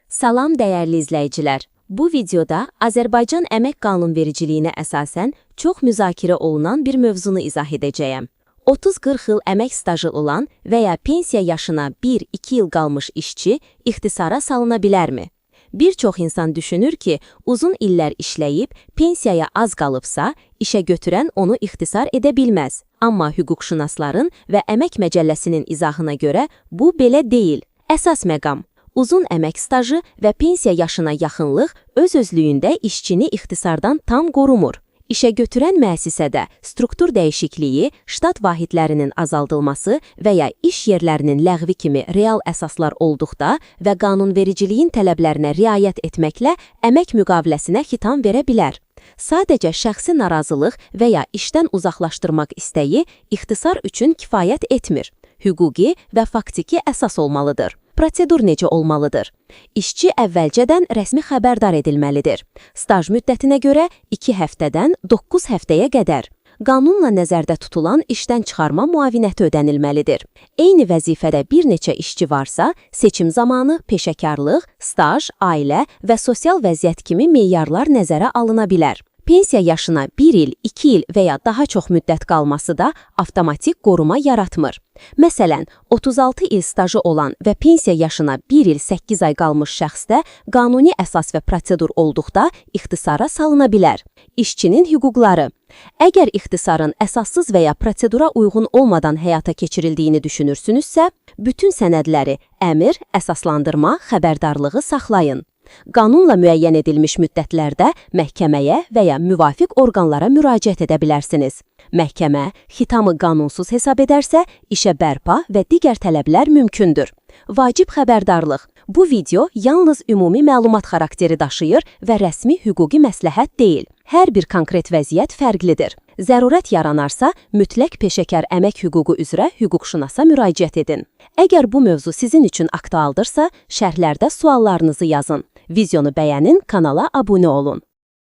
Salam dəyərli izləyicilər. Bu videoda Azərbaycan əmək qanunvericiliyinə əsasən çox müzakirə olunan bir mövzunu izah edəcəyəm. 30-40 il əmək stajı olan və ya pensiya yaşına 1-2 il qalmış işçi ixtisara salına bilərmi? Bir çox insan düşünür ki, uzun illər işləyib, pensiyaya az qalıbsa, işə götürən onu ixtisar edə bilməz. Amma hüquqşünasların və Əmək Məcəlləsinin izahına görə bu belə deyil. Əsas məqam. Uzun əmək stajı və pensiya yaşına yaxınlıq öz-özlüyündə işçini ixtisardan tam qorumur. İşə götürən müəssisədə struktur dəyişikliyi, ştat vahidlərinin azaldılması və ya iş yerlərinin ləğvi kimi real əsaslar olduqda və qanunvericiliyin tələblərinə riayət etməklə əmək müqaviləsinə xitam verə bilər. Sadəcə şəxsi narazılıq və ya işdən uzaqlaşdırmaq istəyi ixtisar üçün kifayət etmir. Hüquqi və faktiki əsas olmalıdır. Prosedur necə olmalıdır? İşçi əvvəlcədən rəsmi xəbərdar edilməlidir. Staj müddətinə görə 2 həftədən 9 həftəyə qədər. Qanunla nəzərdə tutulan işdən çıxarma müavinəti ödənilməlidir. Eyni vəzifədə bir neçə işçi varsa, seçim zamanı peşəkarlıq, staj, ailə və sosial vəziyyət kimi meyarlar nəzərə alına bilər. Pensiya yaşına 1 il, 2 il və ya daha çox müddət qalması da avtomatik qoruma yaratmır. Məsələn, 36 il stajı olan və pensiya yaşına 1 il 8 ay qalmış şəxsdə qanuni əsas və prosedur olduqda ixtisara salına bilər. İşçinin hüquqları. Əgər ixtisarın əsassız və ya prosedura uyğun olmadan həyata keçirildiyini düşünürsünüzsə, bütün sənədləri, əmr, əsaslandırma, xəbərdarlığı saxlayın. Qanunla müəyyən edilmiş müddətlərdə məhkəməyə və ya müvafiq orqanlara müraciət edə bilərsiniz. Məhkəmə xitamı qanunsuz hesab edərsə, işə bərpa və digər tələblər mümkündür. Vacib xəbərdarlıq. Bu video yalnız ümumi məlumat xarakteri daşıyır və rəsmi hüquqi məsləhət deyil. Hər bir konkret vəziyyət fərqlidir. Zərurət yaranarsa, mütləq peşəkar əmək hüququ üzrə hüquqşünasa müraciət edin. Əgər bu mövzu sizin üçün aktualdırsa, şərhlərdə suallarınızı yazın. Videonu bəyənin, kanala abunə olun.